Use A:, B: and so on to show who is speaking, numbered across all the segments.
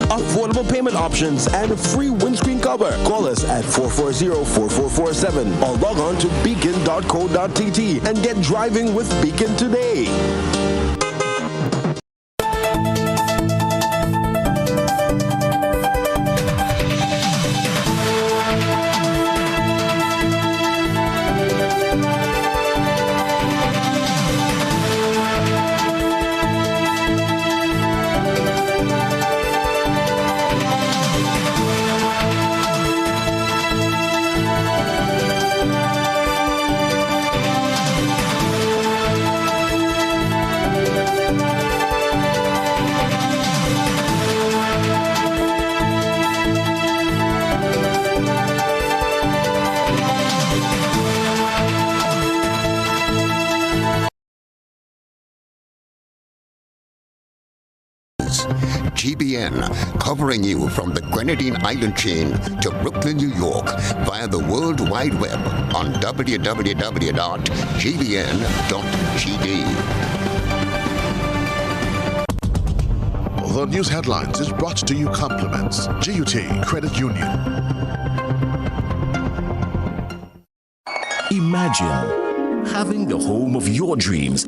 A: affordable payment options, and free windscreen cover. Call us at 440-4447 or log on to beacon.co.tt and get driving with Beacon today.
B: GBN, covering you from the Grenadine Island chain to Brooklyn, New York, via the World Wide Web on www.gbn.gd.
C: The news headlines is brought to you compliments GUT Credit Union.
D: Imagine having the home of your dreams.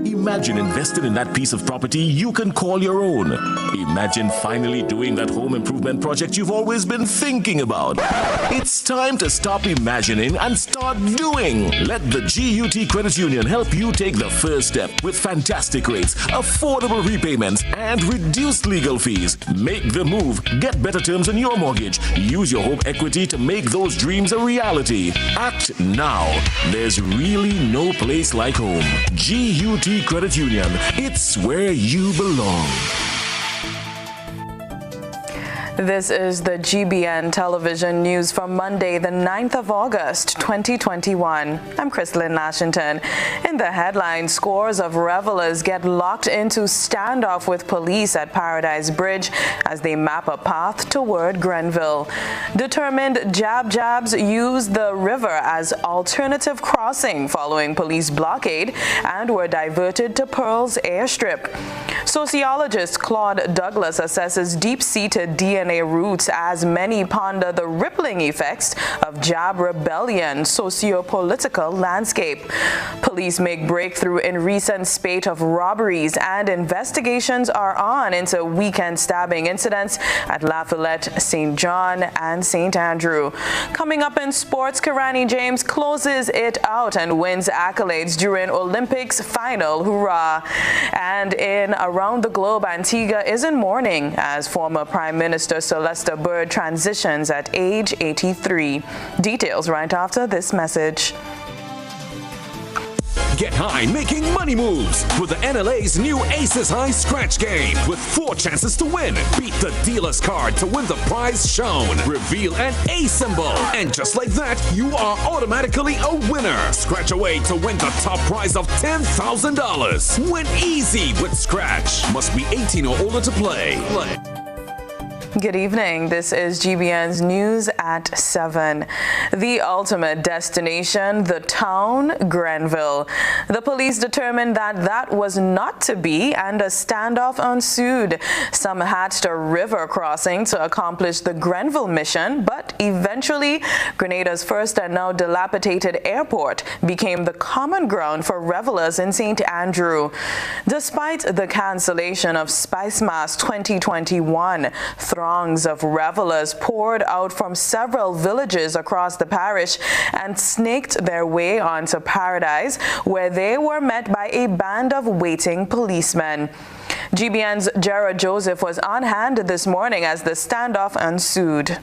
D: Imagine investing in that piece of property you can call your own. Imagine finally doing that home improvement project you've always been thinking about. It's time to stop imagining and start doing. Let the GUT Credit Union help you take the first step with fantastic rates, affordable repayments, and reduced legal fees. Make the move. Get better terms on your mortgage. Use your home equity to make those dreams a reality. Act now. There's really no place like home. GUT Credit Union. It's where you belong.
E: This is the GBN television news for Monday, the 9th of August, 2021. I'm Chrislyn, Lashington. In the headline, scores of revelers get locked into standoff with police at Paradise Bridge as they map a path toward Grenville. Determined jabs use the river as alternative crossing following police blockade and were diverted to Pearl's airstrip. Sociologist Claude Douglas assesses deep-seated DNA roots as many ponder the rippling effects of jab rebellion socio-political landscape. Police make breakthrough in recent spate of robberies, and investigations are on into weekend stabbing incidents at Lafayette, St. John, and St. Andrew. Coming up in sports, Karani James closes it out and wins accolades during Olympics final hurrah. And in around the globe, Antigua is in mourning as former Prime Minister Celeste Bird transitions at age 83. Details right after this message.
D: Get high making money moves with the NLA's new Aces High Scratch game with 4 chances to win. Beat the dealer's card to win the prize shown. Reveal an A symbol. And just like that, you are automatically a winner. Scratch away to win the top prize of $10,000. Win easy with Scratch. Must be 18 or older to play.
E: Good evening. This is GBN's News at 7. The ultimate destination, the town, Grenville. The police determined that was not to be, and a standoff ensued. Some hatched a river crossing to accomplish the Grenville mission, but eventually, Grenada's first and now dilapidated airport became the common ground for revelers in St. Andrew. Despite the cancellation of Spice Mass 2021, throngs of revelers poured out from several villages across the parish and snaked their way onto Paradise, where they were met by a band of waiting policemen. GBN's Jared Joseph was on hand this morning as the standoff ensued.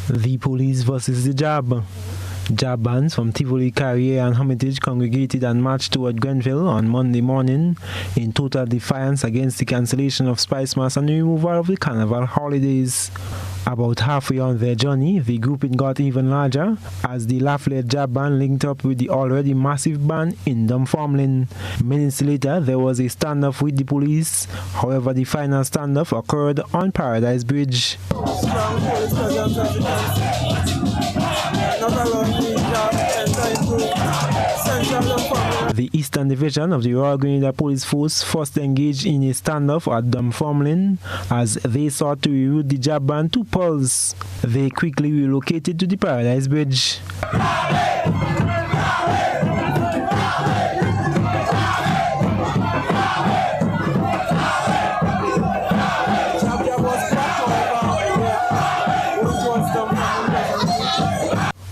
F: The police versus the jab. Jab bands from Tivoli, Carrier and Hermitage congregated and marched toward Grenville on Monday morning in total defiance against the cancellation of Spice Mass and the removal of the Carnival holidays. About halfway on their journey, the grouping got even larger as the Lafayette Jab Band linked up with the already massive band in Dunfermline. Minutes later, there was a standoff with the police. However, the final standoff occurred on Paradise Bridge. The Eastern Division of the Royal Grenada Police Force first engaged in a standoff at Dunfermline as they sought to reroute the jab ban to Pearls. They quickly relocated to the Paradise Bridge.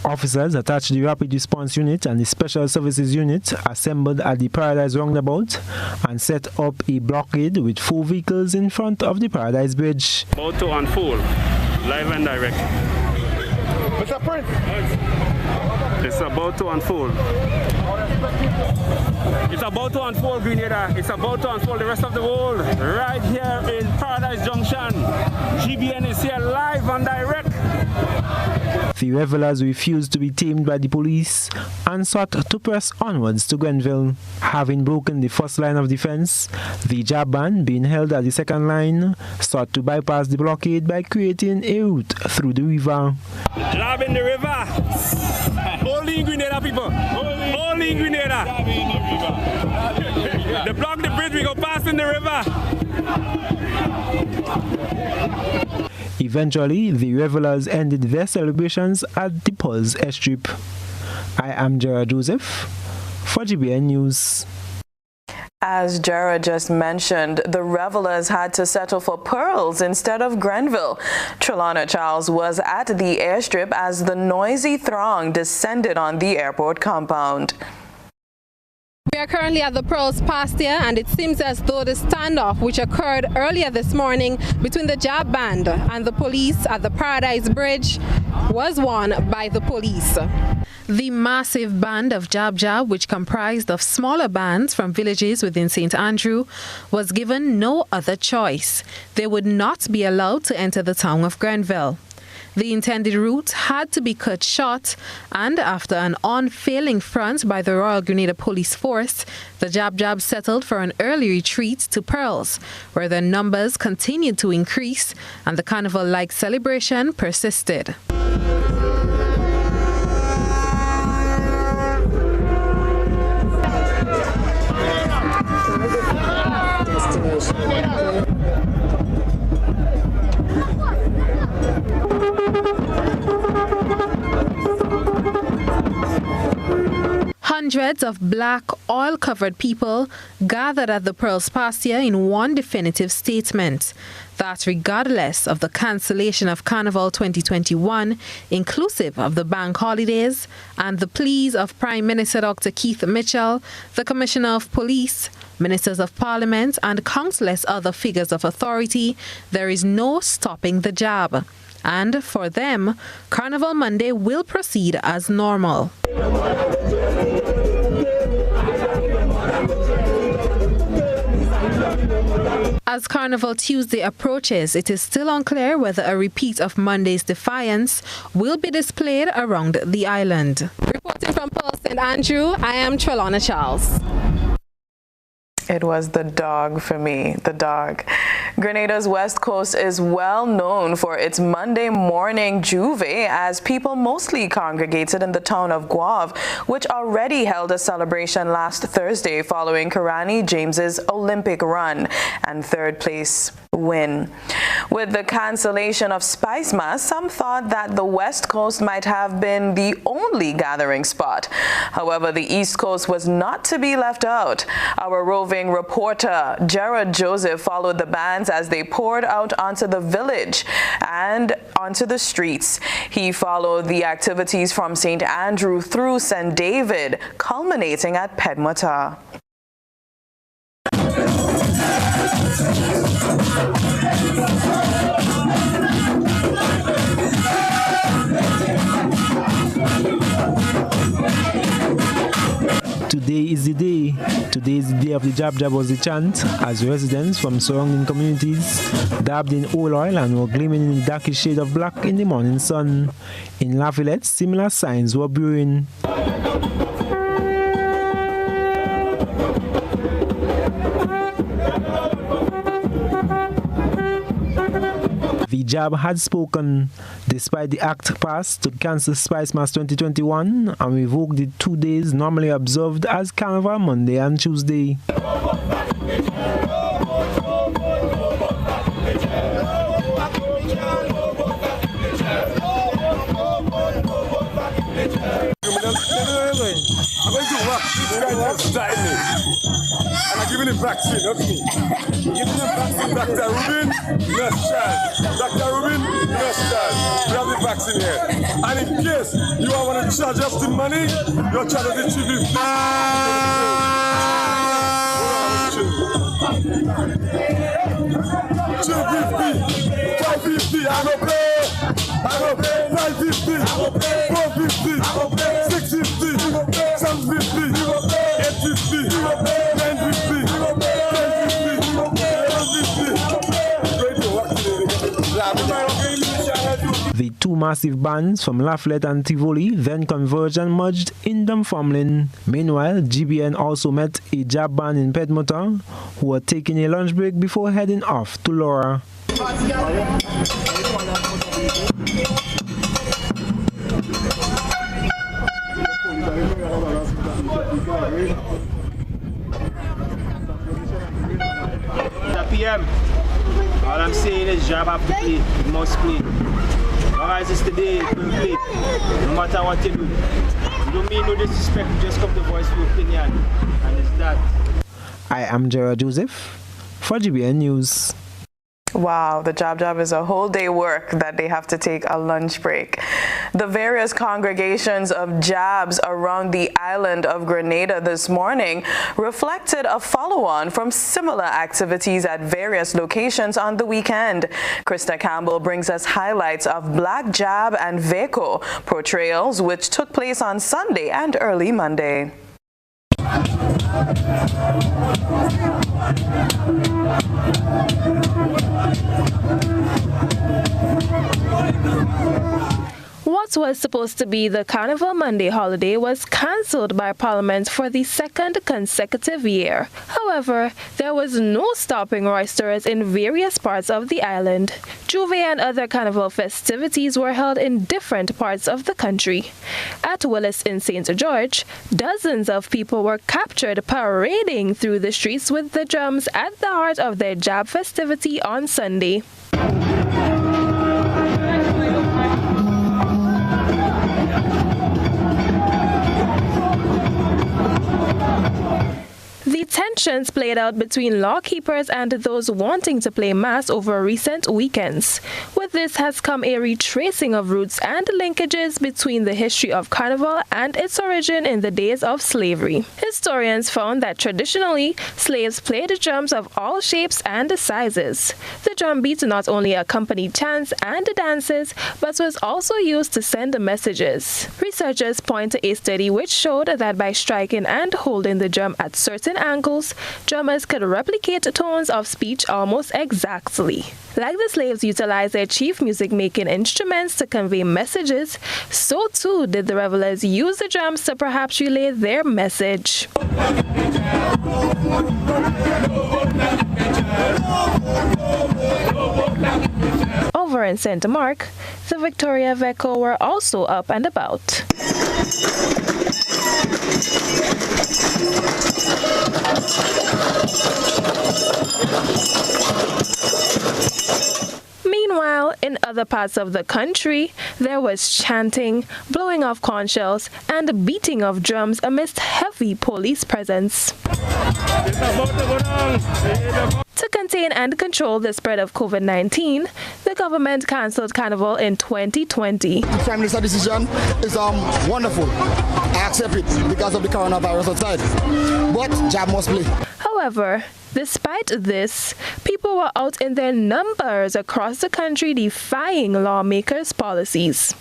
F: Officers attached to the Rapid Response Unit and the Special Services Unit assembled at the Paradise Roundabout and set up a blockade with 4 vehicles in front of the Paradise Bridge.
G: About to unfold, live and direct.
C: Mr. Prince!
G: It's about to unfold. It's about to unfold, Grenada. It's about to unfold the rest of the world. Right here in Paradise Junction. GBN is here live and direct.
F: The revelers refused to be tamed by the police and sought to press onwards to Grenville. Having broken the first line of defense, the jab ban, being held at the second line, sought to bypass the blockade by creating a route through the river.
G: Jab in the river. Only in Grenada, people. Only in Grenada. They block the bridge, we go past in the river.
F: Eventually, the revelers ended their celebrations at the Pearls airstrip. I am Gerard Joseph for GBN News.
E: As Gerard just mentioned, the revelers had to settle for Pearls instead of Grenville. Trelawna Charles was at the airstrip as the noisy throng descended on the airport compound.
H: We are currently at the Pearls pasture, and it seems as though the standoff which occurred earlier this morning between the jab band and the police at the Paradise Bridge was won by the police. The massive band of Jab, which comprised of smaller bands from villages within St. Andrew, was given no other choice. They would not be allowed to enter the town of Grenville. The intended route had to be cut short, and after an unfailing front by the Royal Grenada Police Force, the Jab settled for an early retreat to Pearls, where their numbers continued to increase and the carnival-like celebration persisted. Hundreds of black, oil-covered people gathered at the Pearls pasture in one definitive statement, that regardless of the cancellation of Carnival 2021, inclusive of the bank holidays, and the pleas of Prime Minister Dr. Keith Mitchell, the Commissioner of Police, Ministers of Parliament, and countless other figures of authority, there is no stopping the jab. And for them, Carnival Monday will proceed as normal. As Carnival Tuesday approaches, it is still unclear whether a repeat of Monday's defiance will be displayed around the island. Reporting from Pearl St. Andrew, I am Trelawna Charles.
E: It was the dog for me, the dog. Grenada's West Coast is well known for its Monday morning juve, as people mostly congregated in the town of Guave, which already held a celebration last Thursday following Karani James's Olympic run and third place win. With the cancellation of Spice Mass, some thought that the West Coast might have been the only gathering spot. However, the East Coast was not to be left out. Our roving reporter Gerard Joseph followed the bands as they poured out onto the village and onto the streets. He followed the activities from St. Andrew through St. David, culminating at Pedmota.
F: Today is the day. Today is the day of the Jab was the chant, as residents from surrounding communities dabbed in oil oil and were gleaming in the darkish shade of black in the morning sun. In Lafayette, similar signs were brewing. The JAB had spoken despite the act passed to cancel Spice Mass 2021 and revoke the 2 days normally observed as Carnival Monday and Tuesday.
I: And I'm giving him vaccine, not me. Giving him vaccine, Dr. Rubin, nurse child. Dr. Rubin, nurse child. We have the vaccine here. And in case you are want to charge us the money, your child is the chief. 550, I don't pay. I don't pay. 950, I don't pay. 450, I don't pay. 650, 750, 850, 950, 1050.
F: The two massive bands from Lafayette and Tivoli then converged and merged in Dunfermline. Meanwhile, GBN also met a JAB band in Pedmota who were taking a lunch break before heading off to Laura.
J: PM. All I'm saying is JAB have to play, it must play. Otherwise it's today, it will play. No matter what you do. You don't mean no disrespect, you just come to voice your opinion. And it's that.
F: I am Gerard Joseph for GBN News.
E: Wow, the job is a whole day work that they have to take a lunch break. The various congregations of JABs around the island of Grenada this morning reflected a follow-on from similar activities at various locations on the weekend. Krista Campbell brings us highlights of Black JAB and VECO portrayals which took place on Sunday and early Monday.
K: What was supposed to be the Carnival Monday holiday was cancelled by Parliament for the second consecutive year. However, there was no stopping roisterers in various parts of the island. Juve and other carnival festivities were held in different parts of the country. At Willis in St. George, dozens of people were captured parading through the streets with the drums at the heart of their JAB festivity on Sunday. The tensions played out between lawkeepers and those wanting to play mass over recent weekends. With this has come a retracing of roots and linkages between the history of Carnival and its origin in the days of slavery. Historians found that traditionally, slaves played drums of all shapes and sizes. The drum beat not only accompanied chants and dances, but was also used to send messages. Researchers point to a study which showed that by striking and holding the drum at certain angles, drummers could replicate tones of speech almost exactly. Like the slaves utilized their chief music-making instruments to convey messages, so too did the revelers use the drums to perhaps relay their message. Over in St. Mark, the Victoria VECO were also up and about. Meanwhile, in other parts of the country, there was chanting, blowing of conch shells, and beating of drums amidst heavy police presence. To contain and control the spread of COVID-19, the government cancelled Carnival in 2020.
L: The Prime Minister's decision is wonderful. I accept it because of the coronavirus outside. But JAB must play.
K: However, despite this, people were out in their numbers across the country defying lawmakers' policies.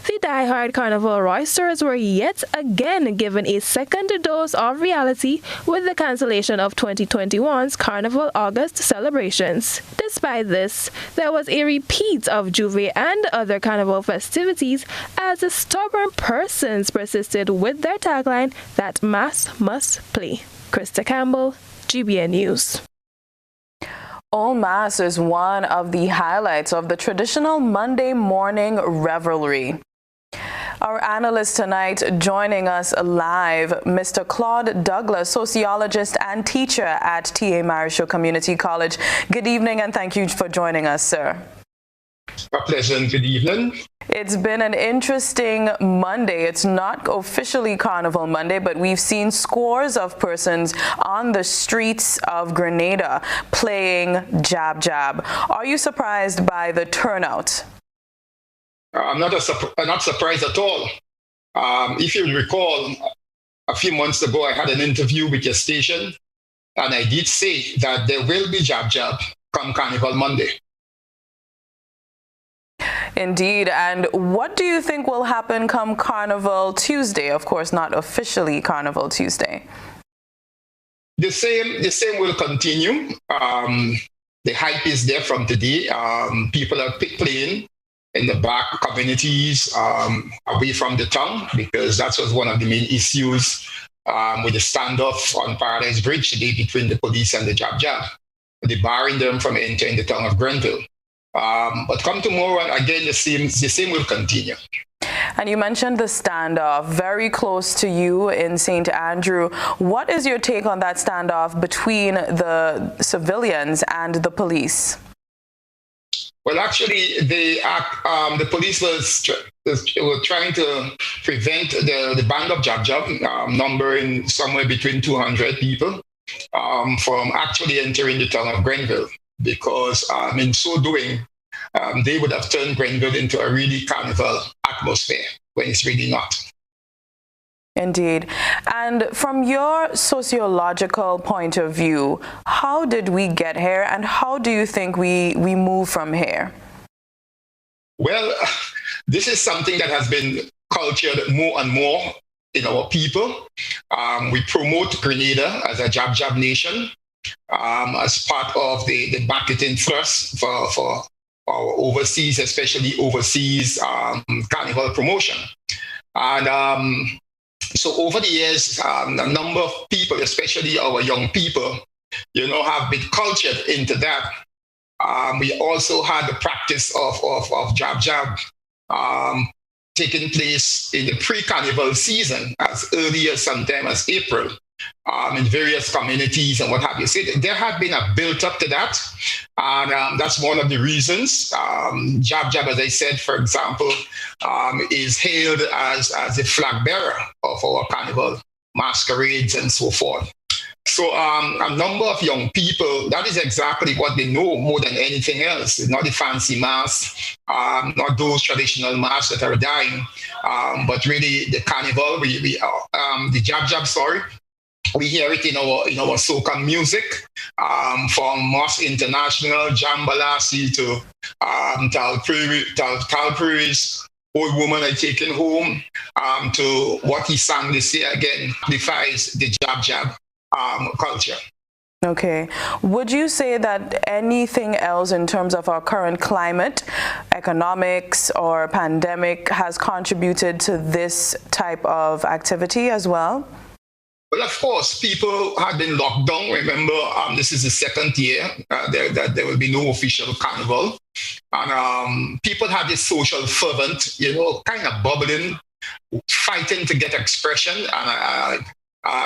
K: The die-hard Carnival roisterers were yet again given a second dose of reality with the cancellation of 2021's Carnival August celebrations. Despite this, there was a repeat of Juve and other Carnival festivities as the stubborn persons persisted with their tagline that mass must play. Krista Campbell, GBN News.
E: All Mass is one of the highlights of the traditional Monday morning revelry. Our analyst tonight joining us live, Mr. Claude Douglas, sociologist and teacher at T.A. Marichaud Community College. Good evening and thank you for joining us, sir.
M: A pleasant good evening.
E: It's been an interesting Monday. It's not officially Carnival Monday, but we've seen scores of persons on the streets of Grenada playing jab jab. Are you surprised by the turnout?
M: I'm not surprised at all. If you recall, a few months ago, I had an interview with your station, and I did say that there will be jab jab come Carnival Monday.
E: Indeed. And what do you think will happen come Carnival Tuesday? Of course, not officially Carnival Tuesday.
M: The same will continue. The hype is there from today. People are playing in the back communities, away from the town, because that was one of the main issues with the standoff on Paradise Bridge today between the police and the jab jab. They're barring them from entering the town of Grenville. But come tomorrow, again, the same will continue.
E: And you mentioned the standoff very close to you in St. Andrew. What is your take on that standoff between the civilians and the police?
M: Well, actually, the police were trying to prevent the band of jab jab, numbering somewhere between 200 people, from actually entering the town of Grenville, because in so doing, they would have turned Grenville into a really carnival atmosphere when it's really not.
E: Indeed. And from your sociological point of view, how did we get here and how do you think we move from here?
M: Well, this is something that has been cultured more and more in our people. We promote Grenada as a jab jab nation as part of the marketing thrust for our overseas, especially overseas carnival promotion. And so over the years, a number of people, especially our young people, have been cultured into that. We also had the practice of jab jab taking place in the pre-carnival season, as early as sometime as April, in various communities and what have you. So there had been a build-up to that, and that's one of the reasons. Jab jab, as I said, for example, is hailed as the flag bearer of our carnival masquerades and so forth. So a number of young people, that is exactly what they know more than anything else. It's not the fancy masks, not those traditional masks that are dying, but really the carnival, the jab jab, we hear it in our soca music, from Moss International, Jambalasi to Tal Prairie's Old Woman I Taken Home, to what he sang this year again, defies the jab jab culture.
E: Okay. Would you say that anything else in terms of our current climate, economics or pandemic has contributed to this type of activity as well?
M: Well, of course, people had been locked down. Remember, this is the second year that there will be no official carnival. And people had this social fervent, kind of bubbling, fighting to get expression. And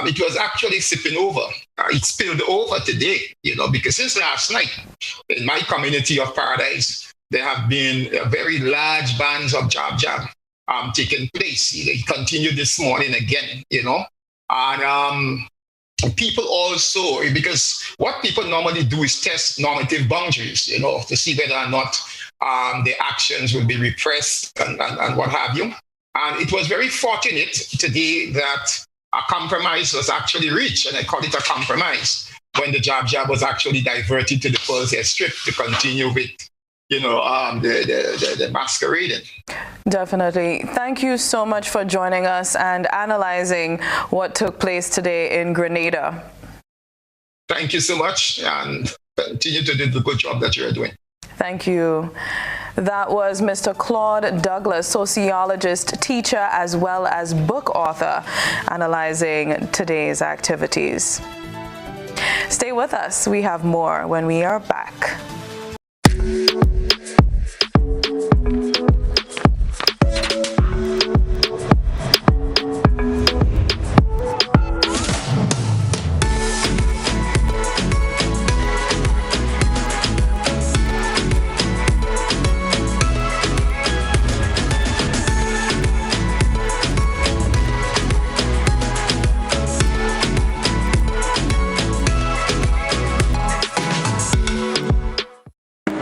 M: it was actually sipping over. It spilled over today, because since last night, in my community of Paradise, there have been very large bands of jab jab taking place. They continued this morning again, And people also, because what people normally do is test normative boundaries, to see whether or not the actions will be repressed and what have you. And it was very fortunate today that a compromise was actually reached, and I call it a compromise, when the jab jab was actually diverted to the Pearl's Head Strip to continue with, the masquerading.
E: Definitely. Thank you so much for joining us and analyzing what took place today in Grenada.
M: Thank you so much, and continue to do the good job that you're doing.
E: Thank you. That was Mr. Claude Douglas, sociologist, teacher, as well as book author, analyzing today's activities. Stay with us. We have more when we are back.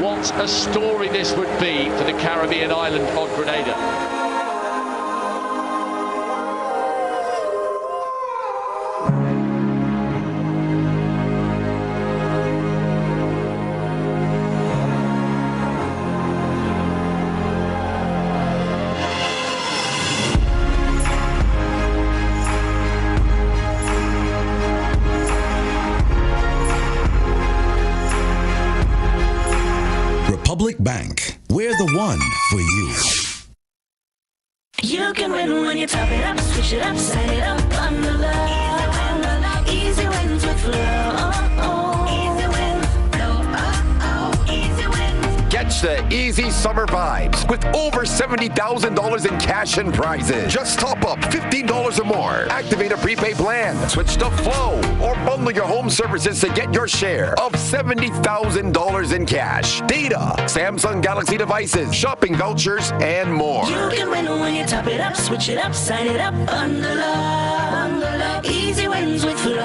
N: What a story this would be for the Caribbean island of Grenada.
O: Republic Bank, we're the one for you.
P: You can win when you top it up, switch it up, sign it up, bundle up. Easy wins with Flow. Easy win, Flow. Easy win.
Q: Catch the easy summer vibes with over $70,000 in cash and prizes. Just top up $15 or more. Activate a prepaid plan, switch to Flow, or bundle your home services to get your share of $70,000 in cash, data, Samsung Galaxy devices, shopping vouchers, and more.
P: You can win when you top it up, switch it up, sign it up, bundle up. Easy wins with Flow.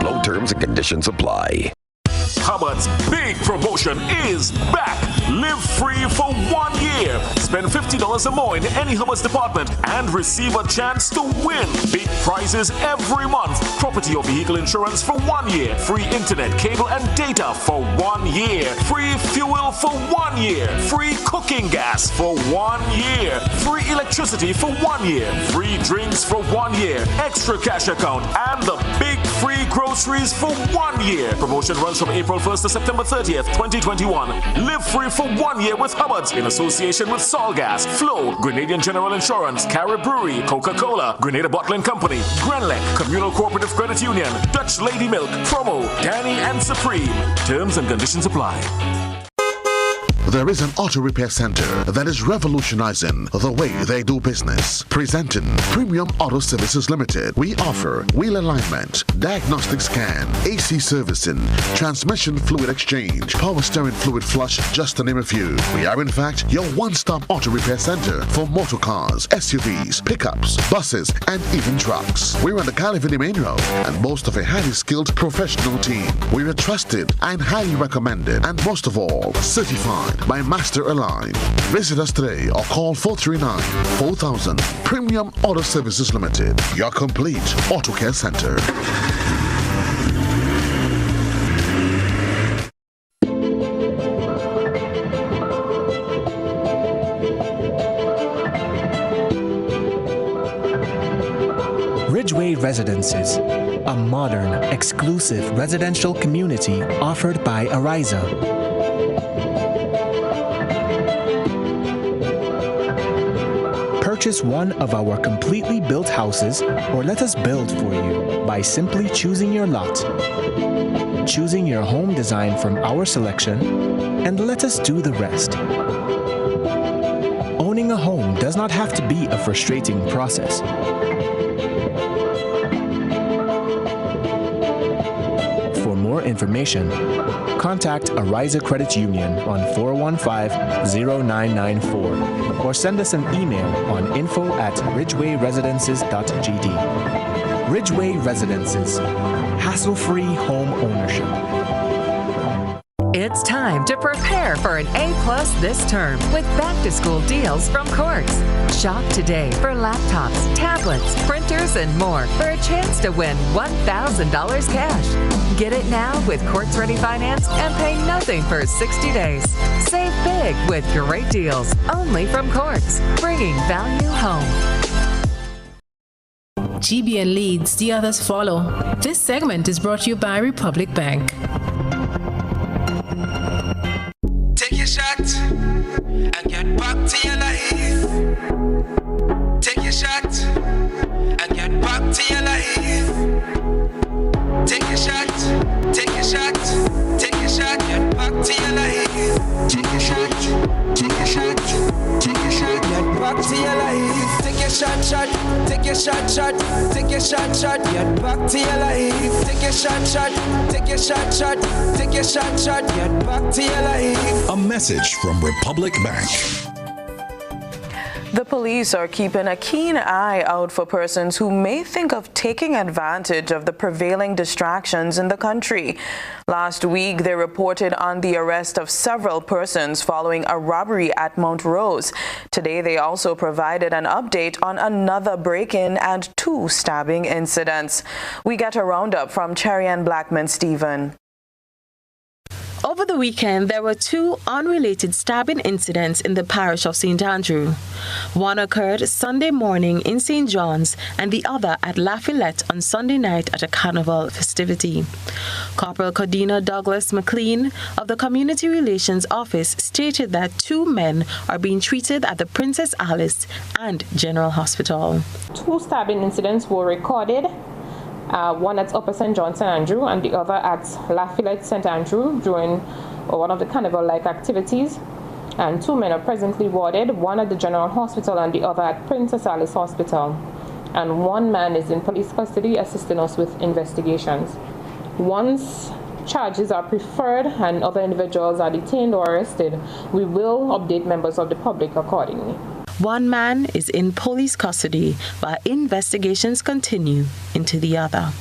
Q: Flow terms and conditions apply.
D: Hubbard's big promotion is back. Live free for 1 year. Spend $50 or more in any Hubbard's department and receive a chance to win big prizes every month. Property or vehicle insurance for 1 year. Free internet, cable, and data for 1 year. Free fuel for 1 year. Free cooking gas for 1 year. Free electricity for 1 year. Free drinks for 1 year. Extra cash account and the big free groceries for 1 year. Promotion runs from April 1st to September 30th, 2021. Live free for 1 year with Hubbard's in association with Solgas, Flow, Grenadian General Insurance, Carib Brewery, Coca-Cola, Grenada Bottling Company, Grenlec, Communal Cooperative Credit Union, Dutch Lady Milk, Promo, Danny and Supreme. Terms and conditions apply.
C: There is an auto repair center that is revolutionizing the way they do business. Presenting Premium Auto Services Limited. We offer wheel alignment, diagnostic scan, AC servicing, transmission fluid exchange, power steering fluid flush, just to name a few. We are in fact your one-stop auto repair center for motor cars, SUVs, pickups, buses, and even trucks. We're on the California Main Road and boast of a highly skilled professional team. We are trusted and highly recommended, and most of all, certified by Master Align. Visit us today or call 439-4000. Premium Auto Services Limited, your complete auto care center.
R: Ridgeway Residences, a modern, exclusive residential community offered by Ariza. Purchase one of our completely built houses or let us build for you by simply choosing your lot, choosing your home design from our selection, and let us do the rest. Owning a home does not have to be a frustrating process. For more information, contact Ariza Credit Union on 415-0994 or send us an email on info@ridgewayresidences.gd. Ridgeway Residences, hassle-free home ownership.
S: It's time to prepare for an A+ this term with back-to-school deals from Quartz. Shop today for laptops, tablets, printers, and more for a chance to win $1,000 cash. Get it now with Quartz Ready Finance and pay nothing for 60 days. Save big with great deals only from Quartz, bringing value home.
T: GBN leads, the others follow. This segment is brought to you by Republic Bank.
U: Take your shot and get back to your life. Take your shot and get back to your life. Take a shot, take a shot, take a shot, get back to your life. Take a shot, take a shot, take a shot, get back to your life. Take a shot, take a shot, take a shot, get back to your life. Take a shot, take a shot, take a shot, get back to your life.
O: A message from Republic Bank.
E: The police are keeping a keen eye out for persons who may think of taking advantage of the prevailing distractions in the country. Last week, they reported on the arrest of several persons following a robbery at Mount Rose. Today, they also provided an update on another break-in and 2 stabbing incidents. We get a roundup from Cherry-Ann Blackman-Stephen.
A: Over the weekend, there were 2 unrelated stabbing incidents in the parish of St. Andrew. One occurred Sunday morning in St. John's and the other at Lafayette on Sunday night at a carnival festivity. Corporal Cordina Douglas McLean of the Community Relations Office stated that 2 men are being treated at the Princess Alice and General Hospital.
V: 2 stabbing incidents were recorded. One at Upper St. John St. Andrew and the other at Lafayette St. Andrew during one of the carnival-like activities. And 2 men are presently warded, one at the General Hospital and the other at Princess Alice Hospital. And 1 man is in police custody assisting us with investigations. Once charges are preferred and other individuals are detained or arrested, we will update members of the public accordingly.
A: 1 man is in police custody while investigations continue into the other.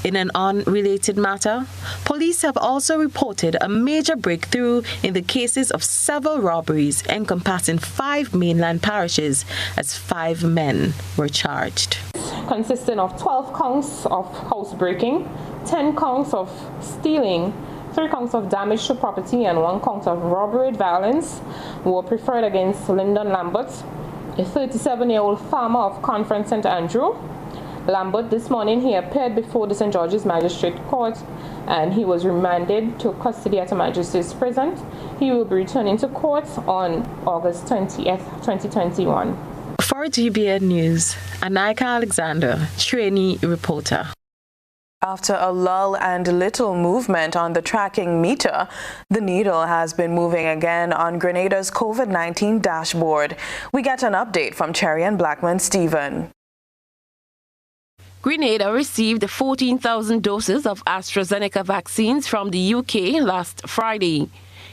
A: In an unrelated matter, police have also reported a major breakthrough in the cases of several robberies encompassing 5 mainland parishes as 5 men were charged.
V: Consisting of 12 counts of housebreaking, 10 counts of stealing, 3 counts of damage to property and 1 count of robbery with violence were preferred against Lyndon Lambert, a 37-year-old farmer of Conference St. Andrew. Lambert, this morning, he appeared before the St. George's Magistrate Court and he was remanded to custody at a magistrate's prison. He will be returning to court on August 20th, 2021.
A: For GBN News, Anaika Alexander, trainee reporter.
E: After a lull and little movement on the tracking meter, the needle has been moving again on Grenada's COVID-19 dashboard. We get an update from Cherry-Ann Blackman-Stephen.
W: Grenada received 14,000 doses of AstraZeneca vaccines from the UK last Friday,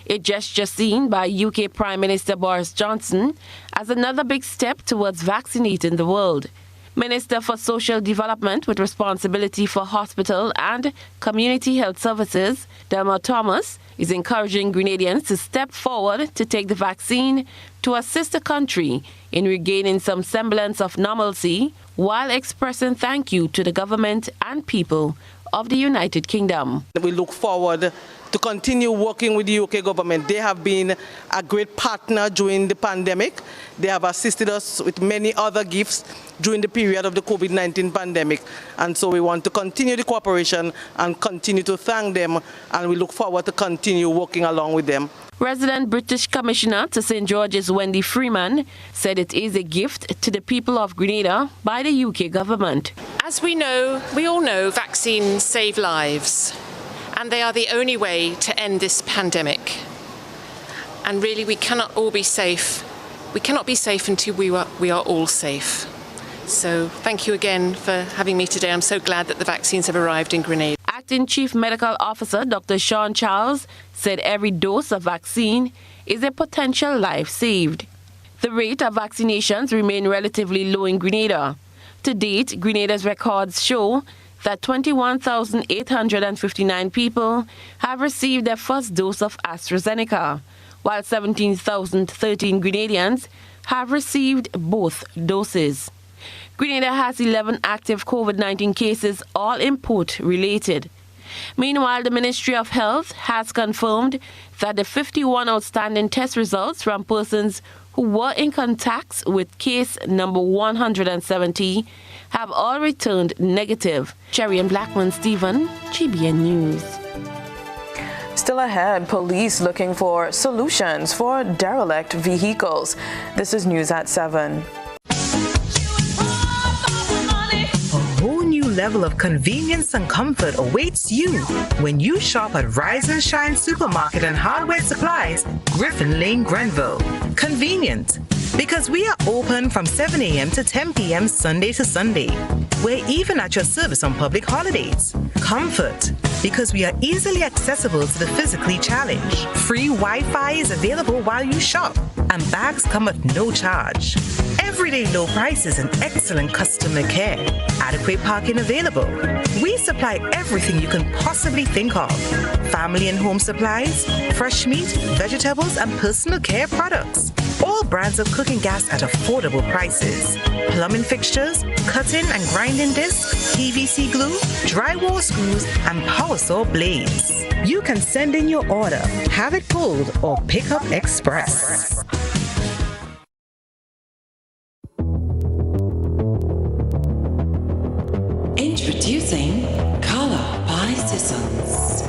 W: a gesture seen by UK Prime Minister Boris Johnson as another big step towards vaccinating the world. Minister for Social Development with responsibility for hospital and community health services, Delma Thomas, is encouraging Grenadians to step forward to take the vaccine to assist the country in regaining some semblance of normalcy while expressing thank you to the government and people of the United Kingdom.
X: We look forward to continue working with the UK government. They have been a great partner during the pandemic. They have assisted us with many other gifts during the period of the COVID-19 pandemic. And so we want to continue the cooperation and continue to thank them, and we look forward to continue working along with them.
W: Resident British Commissioner to St. George's Wendy Freeman said it is a gift to the people of Grenada by the UK government.
Y: As we all know, vaccines save lives. And they are the only way to end this pandemic. And really, we cannot all be safe. We cannot be safe until we are all safe. So thank you again for having me today. I'm so glad that the vaccines have arrived in Grenada.
W: Acting Chief Medical Officer Dr. Sean Charles said every dose of vaccine is a potential life saved. The rate of vaccinations remain relatively low in Grenada. To date, Grenada's records show that 21,859 people have received their first dose of AstraZeneca, while 17,013 Grenadians have received both doses. Grenada has 11 active COVID-19 cases, all import-related. Meanwhile, the Ministry of Health has confirmed that the 51 outstanding test results from persons who were in contact with case number 170 have all returned negative. Cherry-Ann Blackman-Stephen, GBN News.
E: Still ahead, police looking for solutions for derelict vehicles. This is news at 7.
Z: A whole new
B: level of convenience and comfort awaits you when you shop at Rise and Shine Supermarket and Hardware Supplies, Griffin Lane, Grenville. Convenient, because we are open from 7 a.m. to 10 p.m. Sunday to Sunday. We're even at your service on public holidays. Comfort, because we are easily accessible to the physically challenged. Free Wi-Fi is available while you shop, and bags come at no charge. Everyday low prices and excellent customer care. Adequate parking available. We supply everything you can possibly think of. Family and home supplies, fresh meat, vegetables, and personal care products. All brands of cooking gas at affordable prices. Plumbing fixtures, cutting and grinding discs, PVC glue, drywall screws, and power saw blades. You can send in your order, have it pulled, or pick up express.
G: Introducing Color by Sissons.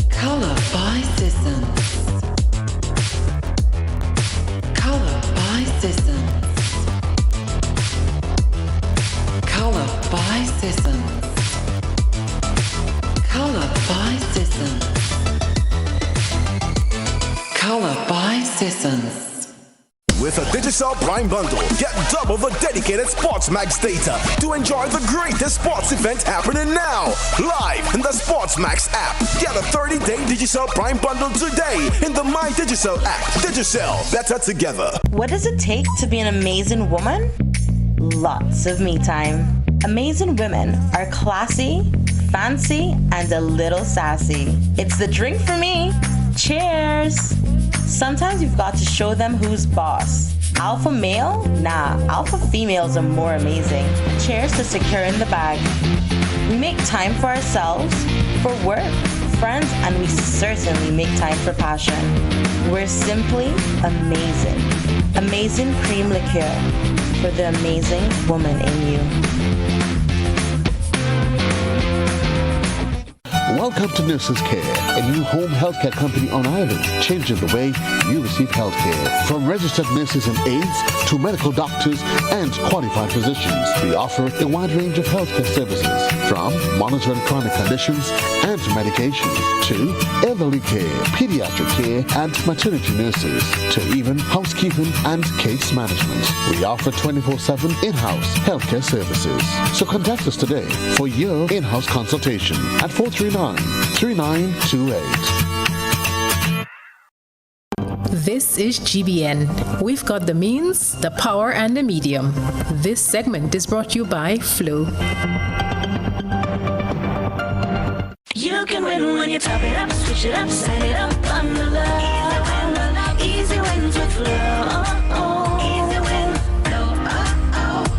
G: Color by Sissons. Color by Sissons. Color by Sissons. Color by Sissons. Color by Sissons.
H: With a Digicel Prime Bundle, get double the dedicated SportsMax data to enjoy the greatest sports event happening now. Live in the SportsMax app. Get a 30-day Digicel Prime Bundle today in the My Digicel app. Digicel, better together.
I: What does it take to be an amazing woman? Lots of me time. Amazing women are classy, fancy, and a little sassy. It's the drink for me. Cheers! Sometimes you've got to show them who's boss. Alpha male? Nah, alpha females are more amazing. Cheers to securing the bag. We make time for ourselves, for work, friends, and we certainly make time for passion. We're simply amazing. Amazing cream liqueur for the amazing woman in you.
C: Welcome to Nurses Care, a new home healthcare company on Ireland, changing the way you receive healthcare. From registered nurses and aides to medical doctors and qualified physicians, we offer a wide range of healthcare services, from monitoring chronic conditions and medications to elderly care, pediatric care, and maternity nurses, to even housekeeping and case management. We offer 24/7 in-house healthcare services. So contact us today for your in-house consultation at 439-3928.
T: This is GBN. We've got the means, the power, and the medium. This segment is brought to you by Flow.
P: You can win when you top it up, switch it up, sign it up, bundle up. Easy wins with Flow. Easy win. Flow.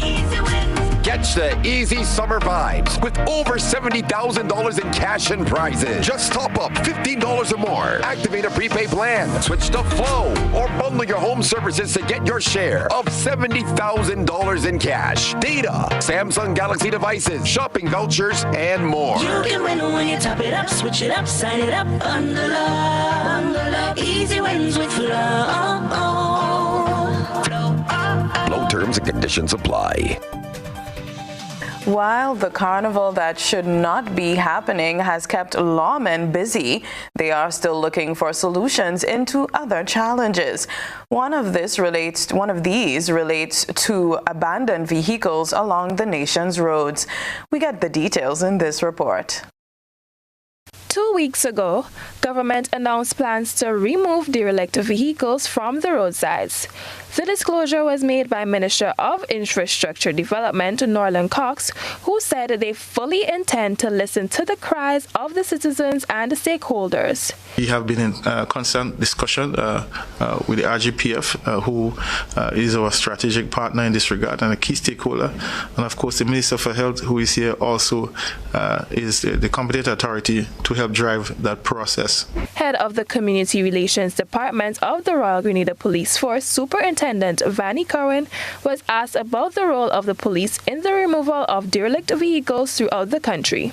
P: Easy win.
Q: Catch the easy summer vibes with over $70,000 in cash and prizes. Just top up $15 or more. Activate a prepaid plan. Switch to Flow or bundle your home services to get your share of $70,000 in cash, data, Samsung Galaxy devices, shopping vouchers, and more.
P: You can win when you top it up, switch it up, sign it up, bundle up. Easy wins with Flow.
Q: Flow terms and conditions apply.
E: While the carnival that should not be happening has kept lawmen busy, they are still looking for solutions into other challenges. One of these relates to abandoned vehicles along the nation's roads. We get the details in this report.
K: 2 weeks ago, government announced plans to remove derelict vehicles from the roadsides. The disclosure was made by Minister of Infrastructure Development, Norland Cox, who said they fully intend to listen to the cries of the citizens and stakeholders.
J: We have been in constant discussion with the RGPF, who is our strategic partner in this regard and a key stakeholder. And of course, the Minister for Health, who is here also, is the competent authority to help drive that process.
K: Head of the Community Relations Department of the Royal Grenada Police Force, Superintendent Vanny Curran, was asked about the role of the police in the removal of derelict vehicles throughout the country.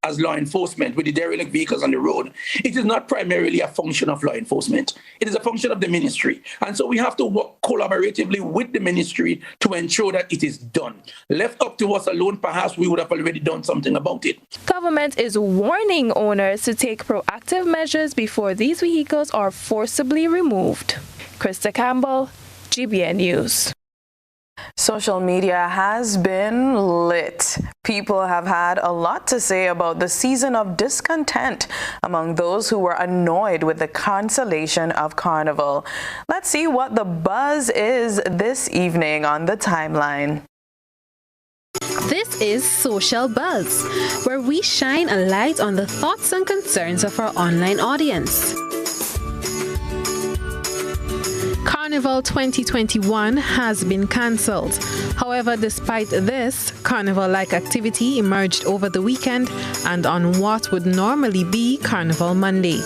D: as law enforcement with the derelict vehicles on the road, it is not primarily a function of law enforcement. It is a function of the ministry. And so we have to work collaboratively with the ministry to ensure that it is done. Left up to us alone, perhaps we would have already done something about it.
K: Government is warning owners to take proactive measures before these vehicles are forcibly removed. Krista Campbell, GBN News.
E: Social media has been lit. People have had a lot to say about the season of discontent among those who were annoyed with the cancellation of Carnival. Let's see what the buzz is this evening on the timeline.
T: This is Social Buzz, where we shine a light on the thoughts and concerns of our online audience. Carnival 2021 has been cancelled. However, despite this, Carnival-like activity emerged over the weekend and on what would normally be Carnival Monday.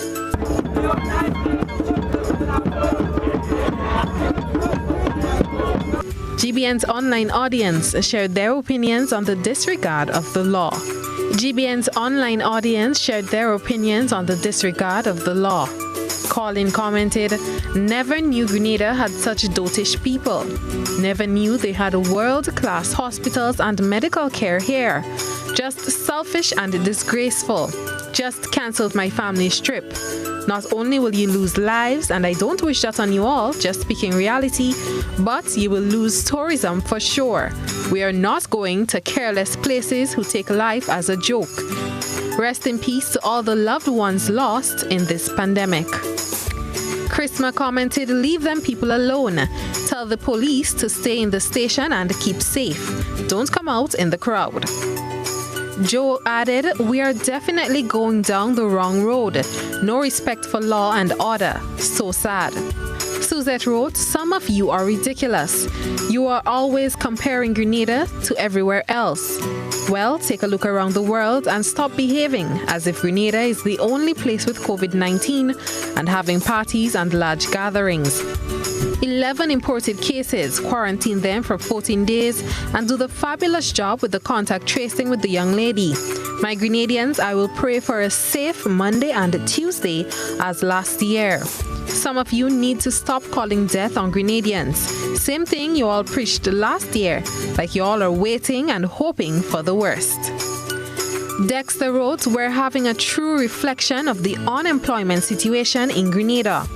T: GBN's online audience shared their opinions on the disregard of the law. GBN's online audience shared their opinions on the disregard of the law. Colin commented, "Never knew Grenada had such dotish people. Never knew they had world-class hospitals and medical care here. Just selfish and disgraceful. Just cancelled my family's trip. Not only will you lose lives, and I don't wish that on you all, just speaking reality, but you will lose tourism for sure. We are not going to careless places who take life as a joke. Rest in peace to all the loved ones lost in this pandemic." Chrisma commented, "Leave them people alone. Tell the police to stay in the station and keep safe. Don't come out in the crowd." Joe added, "We are definitely going down the wrong road. No respect for law and order. So sad." Suzette wrote, "Some of you are ridiculous. You are always comparing Grenada to everywhere else. Well, take a look around the world and stop behaving as if Grenada is the only place with COVID-19 and having parties and large gatherings. 11 imported cases, quarantine them for 14 days, and do the fabulous job with the contact tracing with the young lady. My Grenadians, I will pray for a safe Monday and Tuesday as last year. Some of you need to stop calling death on Grenadians. Same thing you all preached last year, like you all are waiting and hoping for the worst." Dexter wrote, "We're having a true reflection of the unemployment situation in Grenada."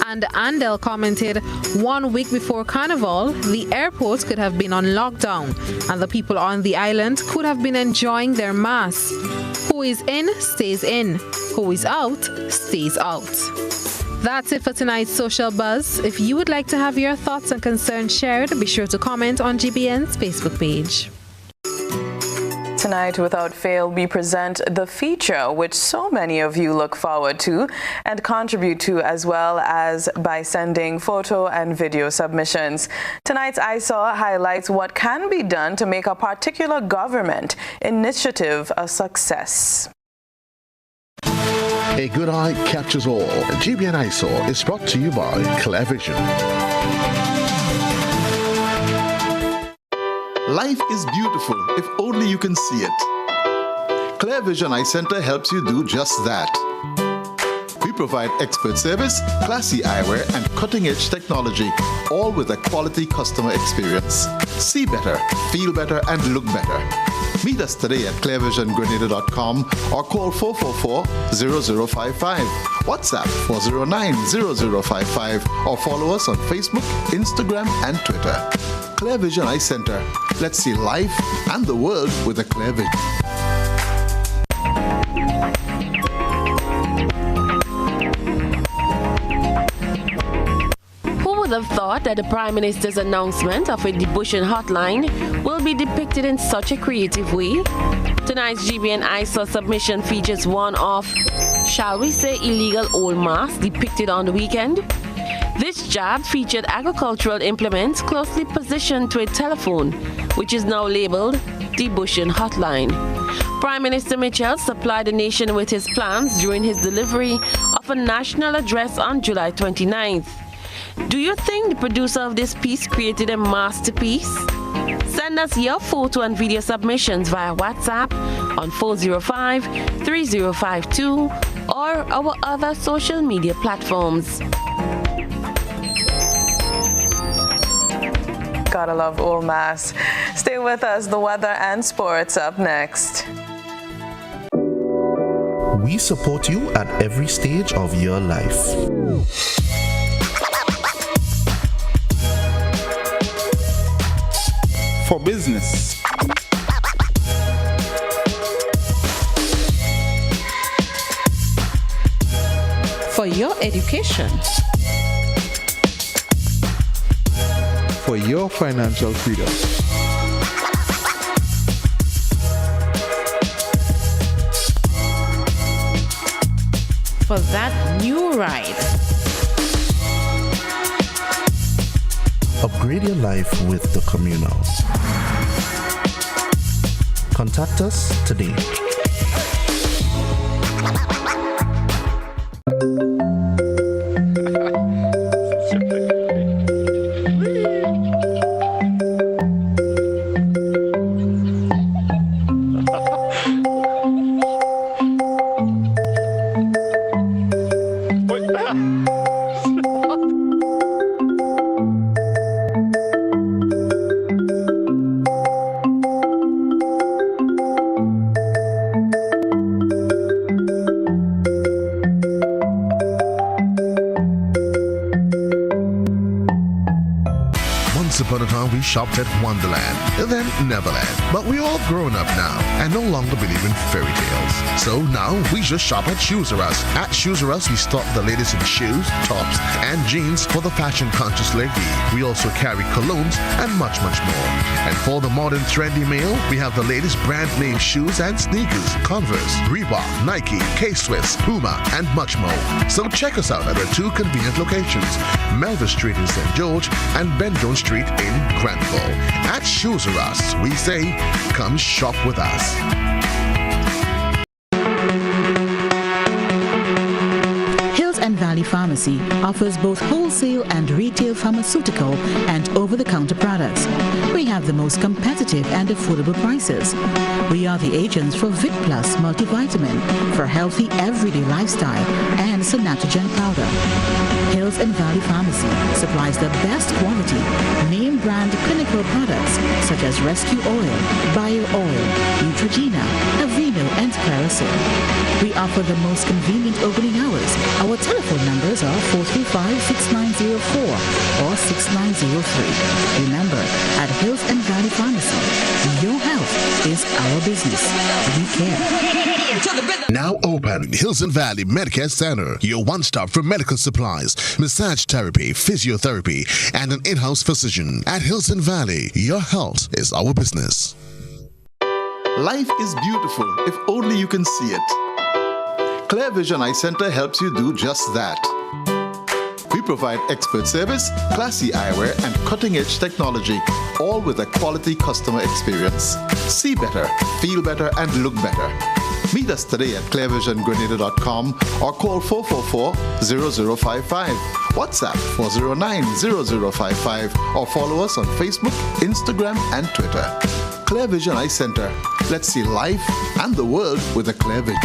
T: And Andel commented, "1 week before Carnival, the airport could have been on lockdown and the people on the island could have been enjoying their mass. Who is in, stays in. Who is out, stays out." That's it for tonight's Social Buzz. If you would like to have your thoughts and concerns shared, be sure to comment on GBN's Facebook page.
E: Tonight, without fail, we present the feature which so many of you look forward to and contribute to, as well as by sending photo and video submissions. Tonight's I Saw highlights what can be done to make a particular government initiative a success.
C: A good eye captures all. GBN ISO is brought to you by Clear Vision.
F: Life is beautiful if only you can see it. Clear Vision Eye Center helps you do just that. We provide expert service, classy eyewear, and cutting-edge technology, all with a quality customer experience. See better, feel better, and look better. Meet us today at clearvisiongrenada.com or call 444-0055, WhatsApp 409-0055, or follow us on Facebook, Instagram, and Twitter. Clear Vision Eye Center. Let's see life and the world with a clear vision.
W: Who would have thought that the Prime Minister's announcement of a debushing hotline will be depicted in such a creative way? Tonight's GBN ISA submission features one of, shall we say, illegal old masks depicted on the weekend. This job featured agricultural implements closely positioned to a telephone, which is now labeled debushing hotline. Prime Minister Mitchell supplied the nation with his plans during his delivery of a national address on July 29th. Do you think the producer of this piece created a masterpiece? Send us your photo and video submissions via WhatsApp on 405-3052 or our other social media platforms.
E: Gotta love Old Mass. Stay with us. The weather and sports up next.
L: We support you at every stage of your life.
M: For business,
N: for your education,
M: for your financial freedom,
N: for that new ride.
L: Upgrade your life with the Communal. Contact us today.
C: Upon a time we shopped at Wonderland, then Neverland. But we're all grown up now and no longer believe in fairy tales. So now we just shop at Shoes R Us. At Shoes R Us, we stock the latest in shoes, tops, and jeans for the fashion-conscious lady. We also carry colognes and much, much more. And for the modern trendy male, we have the latest brand name shoes and sneakers, Converse, Reebok, Nike, K-Swiss, Puma, and much more. So check us out at our two convenient locations, Melville Street in St. George and Ben Jones Street in Granville. At Shoes R Us, we say, come shop with us.
N: Hills and Valley Pharmacy offers both wholesale and retail pharmaceutical and over-the-counter products. We have the most competitive and affordable prices. We are the agents for Vit Plus multivitamin for healthy everyday lifestyle and Sonatrogene powder. Hills and Valley Pharmacy supplies the best quality, name brand clinical products such as Rescue Oil, Bio Oil, Neutrogena, Aveeno, and Clarisil. We offer the most convenient opening hours. Our telephone numbers are 435-6904 or 6903. Remember, at Hills and Valley Pharmacy, your health is our business. We care.
C: Now open Hills and Valley Medicare Center, your one-stop for medical supplies, massage therapy, physiotherapy, and an in-house physician. At Hills and Valley, your health is our business.
F: Life is beautiful if only you can see it. Clear Vision Eye Center helps you do just that. We provide expert service, classy eyewear, and cutting-edge technology, all with a quality customer experience. See better, feel better, and look better. Meet us today at clearvisiongrenada.com or call 444-0055, WhatsApp 409-0055, or follow us on Facebook, Instagram, and Twitter. Clear Vision Eye Center. Let's see life and the world with a clear vision.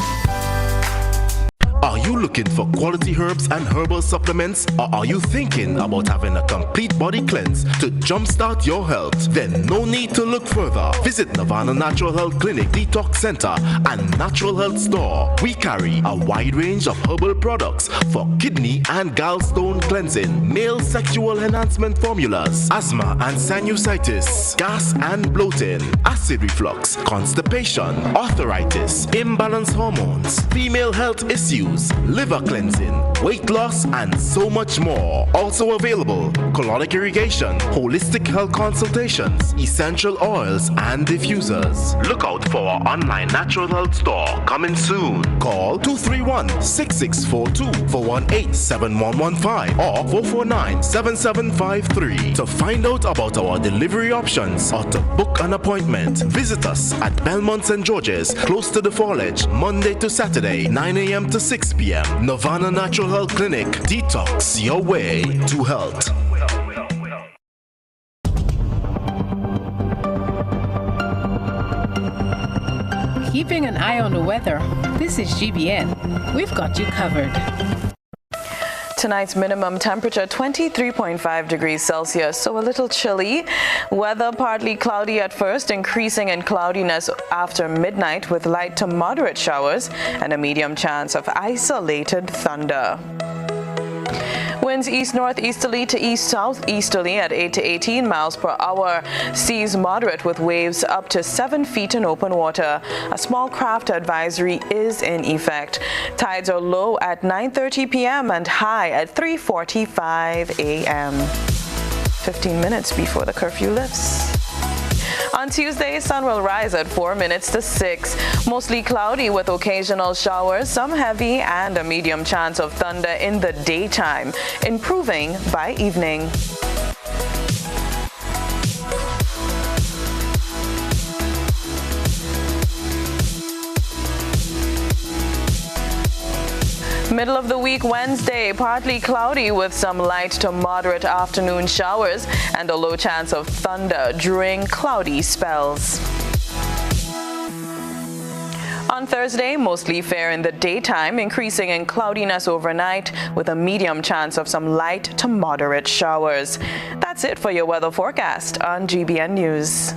H: Are you looking for quality herbs and herbal supplements, or are you thinking about having a complete body cleanse to jumpstart your health? Then no need to look further. Visit Nirvana Natural Health Clinic, Detox Center, and Natural Health Store. We carry a wide range of herbal products for kidney and gallstone cleansing, male sexual enhancement formulas, asthma and sinusitis, gas and bloating, acid reflux, constipation, arthritis, imbalanced hormones, female health issues, liver cleansing, weight loss, and so much more. Also available, colonic irrigation, holistic health consultations, essential oils, and diffusers. Look out for our online natural health store coming soon. Call 231-6642 for 18-7115 or 449-7753 to find out about our delivery options or to book an appointment. Visit us at Belmont St. George's, close to the Fallage, Monday to Saturday, 9 a.m. to 6 p.m. Nirvana Natural Health Clinic. Detox your way to health.
O: Keeping an eye on the weather, this is GBN. We've got you covered.
E: Tonight's minimum temperature 23.5 degrees Celsius, so a little chilly. Weather partly cloudy at first, increasing in cloudiness after midnight with light to moderate showers and a medium chance of isolated thunder. Winds east-northeasterly to east-southeasterly at 8 to 18 miles per hour. Seas moderate with waves up to 7 feet in open water. A small craft advisory is in effect. Tides are low at 9:30 p.m. and high at 3:45 a.m. 15 minutes before the curfew lifts. On Tuesday, sun will rise at 4 minutes to 6. Mostly cloudy with occasional showers, some heavy and a medium chance of thunder in the daytime, improving by evening. Middle of the week Wednesday, partly cloudy with some light to moderate afternoon showers and a low chance of thunder during cloudy spells. On Thursday, mostly fair in the daytime, increasing in cloudiness overnight with a medium chance of some light to moderate showers. That's it for your weather forecast on GBN News.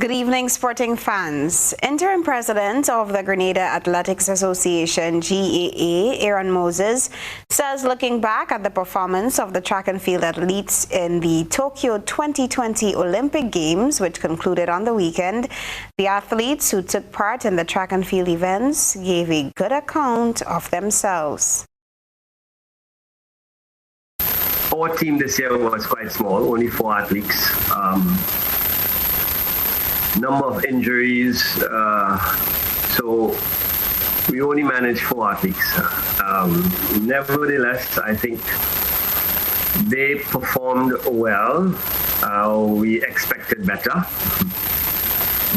R: Good evening, sporting fans. Interim President of the Grenada Athletics Association, GAA, Aaron Moses, says looking back at the performance of the track and field athletes in the Tokyo 2020 Olympic Games, which concluded on the weekend, the athletes who took part in the track and field events gave a good account of themselves.
S: Our team this year was quite small, only 4 athletes. Number of injuries, so we only managed 4 athletes. Nevertheless, I think they performed well. We expected better,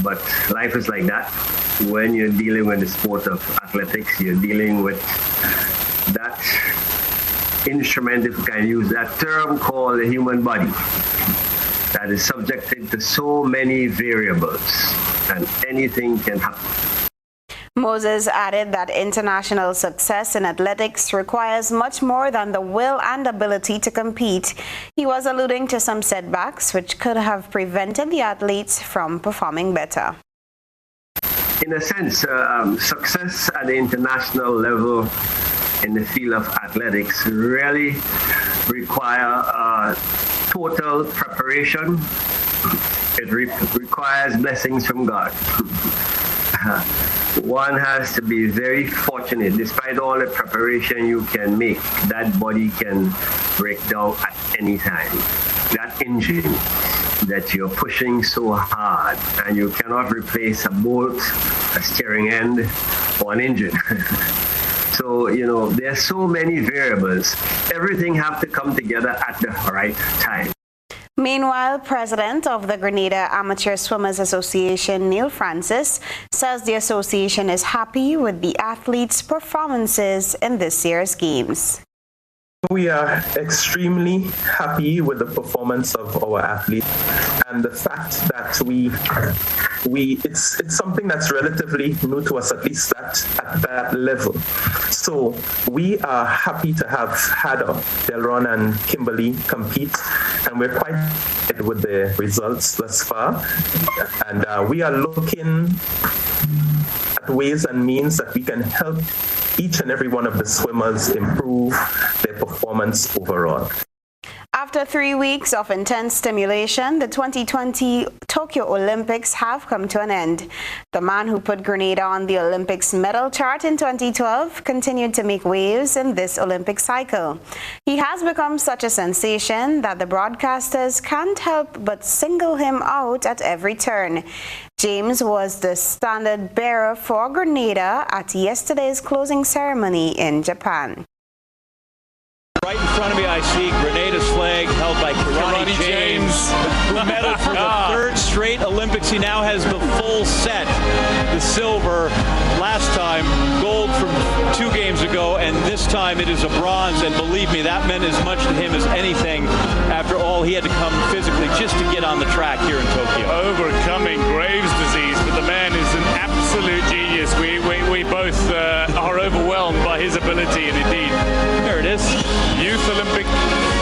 S: but life is like that. When you're dealing with the sport of athletics, you're dealing with that instrument, if you can use that term, called the human body, that is subjected to so many variables, and anything can happen.
R: Moses added that international success in athletics requires much more than the will and ability to compete. He was alluding to some setbacks which could have prevented the athletes from performing better.
S: In a sense, success at the international level in the field of athletics really require total preparation. It requires blessings from God. One has to be very fortunate. Despite all the preparation you can make, that body can break down at any time. That engine that you're pushing so hard, and you cannot replace a bolt, a steering end, or an engine. So, there are so many variables. Everything have to come together at the right time.
R: Meanwhile, President of the Grenada Amateur Swimmers Association, Neil Francis, says the association is happy with the athletes' performances in this year's games.
U: We are extremely happy with the performance of our athletes, and the fact that it's something that's relatively new to us, at least at that level. So we are happy to have had Delron and Kimberly compete, and we're quite happy with the results thus far. And we are looking at ways and means that we can help each and every one of the swimmers improve their performance overall.
R: After 3 weeks of intense stimulation, the 2020 Tokyo Olympics have come to an end. The man who put Grenada on the Olympics medal chart in 2012 continued to make waves in this Olympic cycle. He has become such a sensation that the broadcasters can't help but single him out at every turn. James was the standard bearer for Grenada at yesterday's closing ceremony in Japan.
A: Right in front of me, I see Grenada's flag held by Kirani James, who medaled for the third straight Olympics. He now has the full set, the silver. Last time, gold from 2 games ago, and this time it is a bronze. And believe me, that meant as much to him as anything after all he had to come physically just to get on the track here in Tokyo.
B: Overcoming Graves' disease, but the man is an absolute genius. We both are overwhelmed by his ability, and indeed,
A: there it is.
B: Youth Olympic,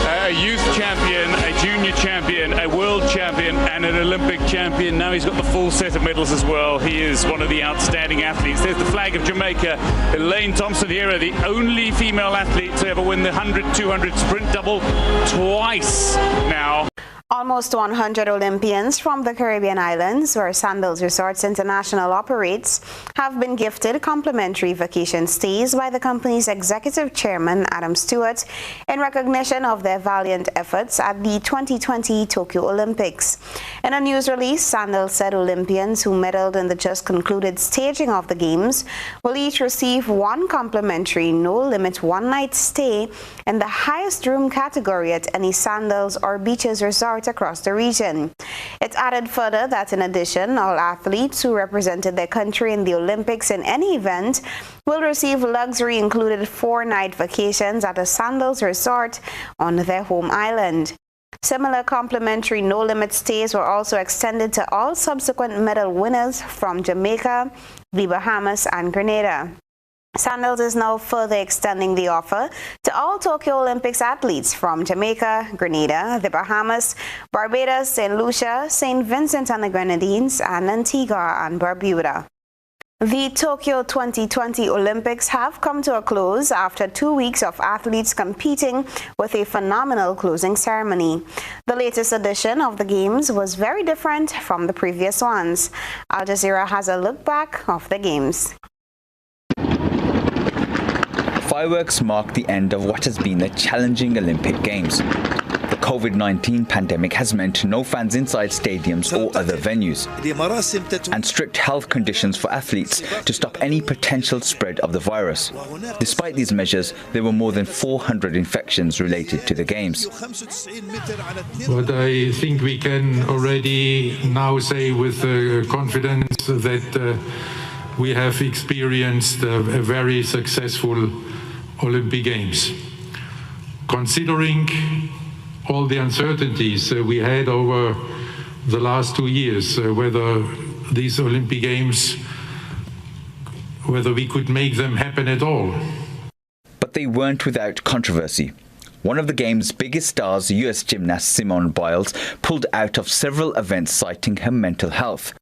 B: a youth champion, a junior champion, a world champion, and an Olympic champion. Now he's got the full set of medals as well. He is one of the outstanding athletes. There's the flag of Jamaica. Elaine Thompson-Herah, the only female athlete to ever win the 100-200 sprint double twice now.
R: Almost 100 Olympians from the Caribbean islands, where Sandals Resorts International operates, have been gifted complimentary vacation stays by the company's executive chairman, Adam Stewart, in recognition of their valiant efforts at the 2020 Tokyo Olympics. In a news release, Sandals said Olympians who medaled in the just concluded staging of the Games will each receive 1 complimentary no-limit one-night stay in the highest room category at any Sandals or Beaches resort across the region. It added further that in addition, all athletes who represented their country in the Olympics in any event will receive luxury included 4-night vacations at a Sandals resort on their home island. Similar complimentary no-limit stays were also extended to all subsequent medal winners from Jamaica, the Bahamas, and Grenada. Sandals is now further extending the offer to all Tokyo Olympics athletes from Jamaica, Grenada, the Bahamas, Barbados, St. Lucia, St. Vincent and the Grenadines, and Antigua and Barbuda. The Tokyo 2020 Olympics have come to a close after 2 weeks of athletes competing with a phenomenal closing ceremony. The latest edition of the Games was very different from the previous ones. Al Jazeera has a look back of the Games.
V: Fireworks mark the end of what has been a challenging Olympic Games. The COVID-19 pandemic has meant no fans inside stadiums or other venues, and strict health conditions for athletes to stop any potential spread of the virus. Despite these measures, there were more than 400 infections related to the Games.
X: But I think we can already now say with confidence that we have experienced a very successful Olympic Games. Considering all the uncertainties we had over the last 2 years, whether these Olympic Games, whether we could make them happen at all.
V: But they weren't without controversy. One of the Games' biggest stars, US gymnast Simone Biles, pulled out of several events citing her mental health.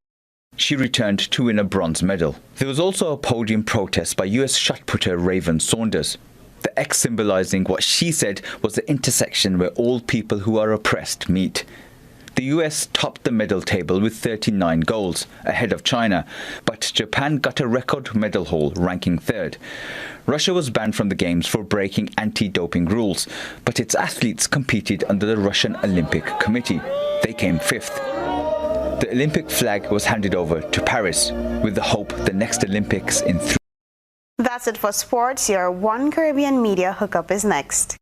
V: She returned to win a bronze medal. There was also a podium protest by US shot putter Raven Saunders, the X symbolizing what she said was the intersection where all people who are oppressed meet. The US topped the medal table with 39 golds, ahead of China, but Japan got a record medal haul, ranking 3rd. Russia was banned from the Games for breaking anti-doping rules, but its athletes competed under the Russian Olympic Committee. They came 5th. The Olympic flag was handed over to Paris, with the hope the next Olympics in 3.
R: That's it for sports. Your One Caribbean Media Hookup is next.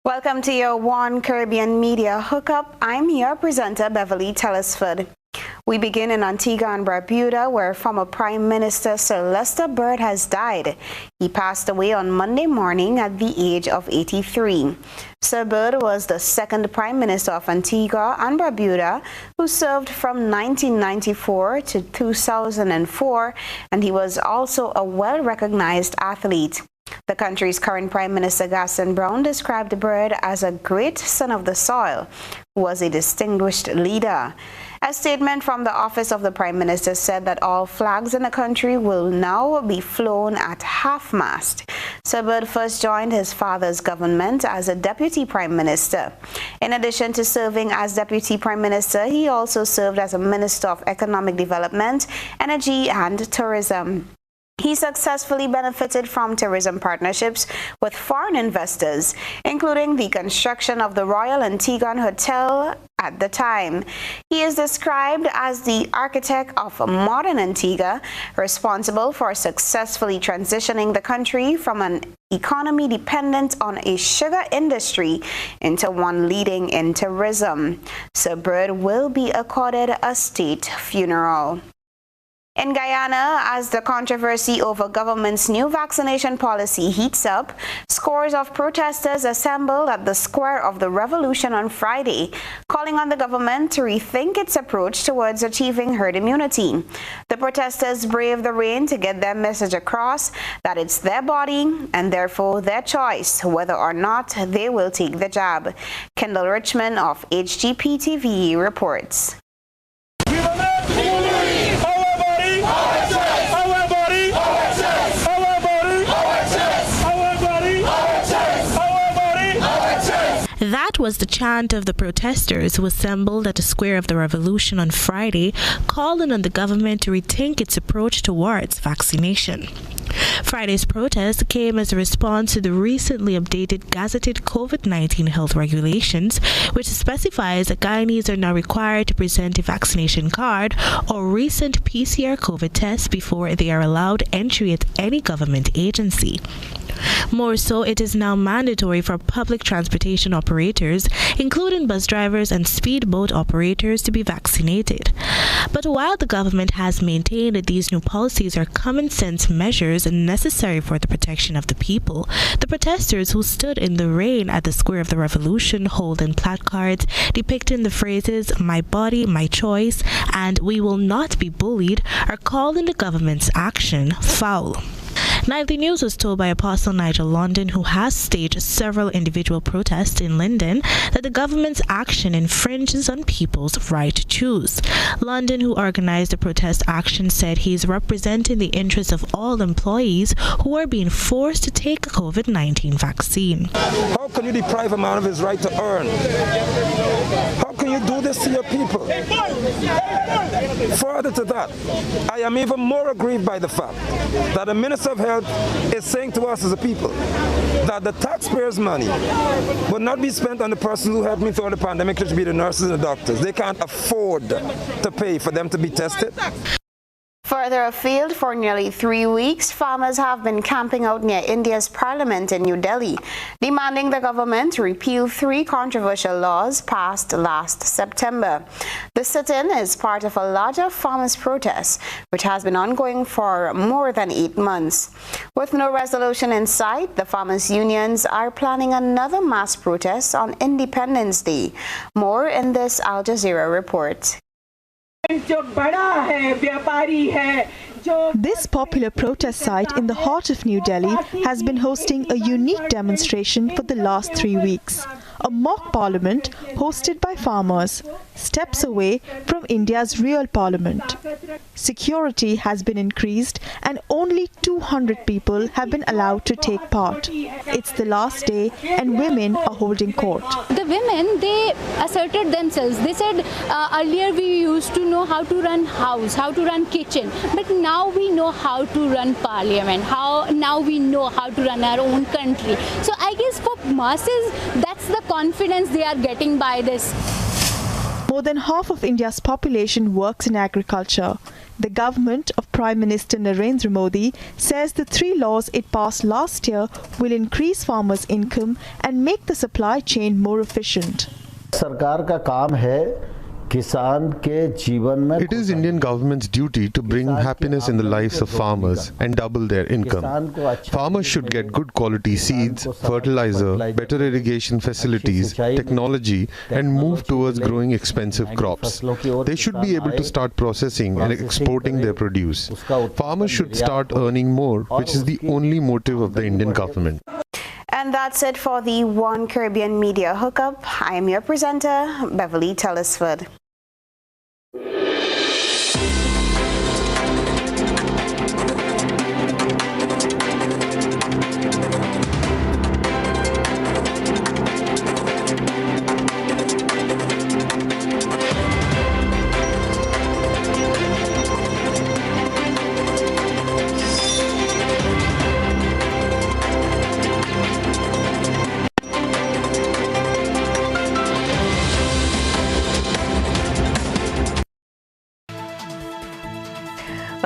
R: Welcome to your One Caribbean Media Hookup. I'm your presenter, Beverly Telesford. We begin in Antigua and Barbuda, where former Prime Minister Sir Lester Bird has died. He passed away on Monday morning at the age of 83. Sir Bird was the second Prime Minister of Antigua and Barbuda, who served from 1994 to 2004, and he was also a well-recognized athlete. The country's current Prime Minister Gaston Brown described Bird as a great son of the soil, who was a distinguished leader. A statement from the Office of the Prime Minister said that all flags in the country will now be flown at half-mast. Sir Bird first joined his father's government as a Deputy Prime Minister. In addition to serving as Deputy Prime Minister, he also served as a Minister of Economic Development, Energy and Tourism. He successfully benefited from tourism partnerships with foreign investors, including the construction of the Royal Antiguan Hotel at the time. He is described as the architect of modern Antigua, responsible for successfully transitioning the country from an economy dependent on a sugar industry into one leading in tourism. Sir Bird will be accorded a state funeral. In Guyana, as the controversy over government's new vaccination policy heats up, scores of protesters assembled at the Square of the Revolution on Friday, calling on the government to rethink its approach towards achieving herd immunity. The protesters braved the rain to get their message across that it's their body and therefore their choice whether or not they will take the jab. Kendall Richmond of HGP-TV reports.
G: That was the chant of the protesters who assembled at the Square of the Revolution on Friday, calling on the government to rethink its approach towards vaccination. Friday's protest came as a response to the recently updated gazetted COVID-19 health regulations, which specifies that Guyanese are now required to present a vaccination card or recent PCR COVID test before they are allowed entry at any government agency. More so, it is now mandatory for public transportation operators, including bus drivers and speedboat operators, to be vaccinated. But while the government has maintained that these new policies are common sense measures necessary for the protection of the people, the protesters who stood in the rain at the Square of the Revolution holding placards depicting the phrases "my body, my choice" and "we will not be bullied" are calling the government's action foul. Nightly News was told by Apostle Nigel London, who has staged several individual protests in Linden, that the government's action infringes on people's right to choose. London, who organized the protest action, said he's representing the interests of all employees who are being forced to take a COVID-19 vaccine.
I: How can you deprive a man of his right to earn? How can you do this to your people? Further to that, I am even more aggrieved by the fact that the Minister of Health is saying to us as a people that the taxpayers' money will not be spent on the persons who helped me through the pandemic, which should be the nurses and the doctors. They can't afford to pay for them to be tested.
R: Further afield, for nearly 3 weeks, farmers have been camping out near India's parliament in New Delhi, demanding the government repeal 3 controversial laws passed last September. The sit-in is part of a larger farmers' protest, which has been ongoing for more than 8 months. With no resolution in sight, the farmers' unions are planning another mass protest on Independence Day. More in this Al Jazeera report.
P: This popular protest site in the heart of New Delhi has been hosting a unique demonstration for the last 3 weeks. A mock parliament hosted by farmers, steps away from India's real parliament. Security has been increased and only 200 people have been allowed to take part. It's the last day and women are holding court.
Q: The women, they asserted themselves. They said earlier we used to know how to run house, how to run kitchen, but now we know how to run parliament. Now we know how to run our own country. So I guess for masses, that's the confidence they are getting by this.
P: More than half of India's population works in agriculture. The government of Prime Minister Narendra Modi says the 3 laws it passed last year will increase farmers' income and make the supply chain more efficient.
Y: सरकार का काम है
D: It is Indian government's duty to bring happiness in the lives of farmers and double their income. Farmers should get good quality seeds, fertilizer, better irrigation facilities, technology, and move towards growing expensive crops. They should be able to start processing and exporting their produce. Farmers should start earning more, which is the only motive of the Indian government.
R: And that's it for the One Caribbean Media Hookup. I am your presenter, Beverly Tellisford.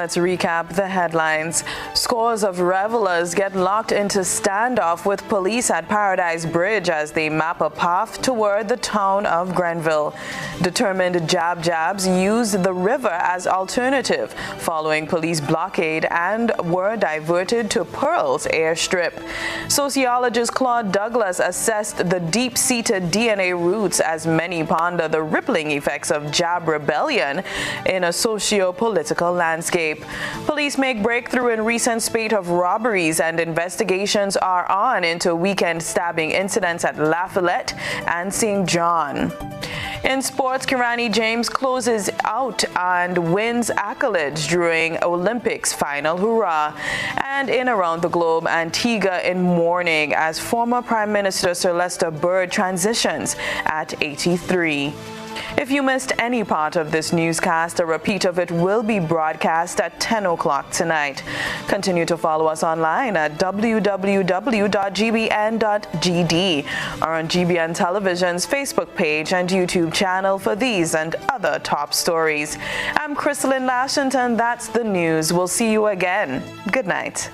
E: Let's recap the headlines. Scores of revelers get locked into standoff with police at Paradise Bridge as they map a path toward the town of Grenville. Determined jabs used the river as alternative following police blockade and were diverted to Pearl's airstrip. Sociologist Claude Douglas assessed the deep-seated DNA roots as many ponder the rippling effects of jab rebellion in a socio-political landscape. Police make breakthrough in recent spate of robberies and investigations are on into weekend stabbing incidents at Lafayette and St. John. In sports, Kirani James closes out and wins accolades during Olympics final hurrah. And in around the globe, Antigua in mourning as former Prime Minister Sir Lester Bird transitions at 83. If you missed any part of this newscast, a repeat of it will be broadcast at 10 o'clock tonight. Continue to follow us online at www.gbn.gd or on GBN Television's Facebook page and YouTube channel for these and other top stories. I'm Chrislyn Lashington. That's the news. We'll see you again. Good night.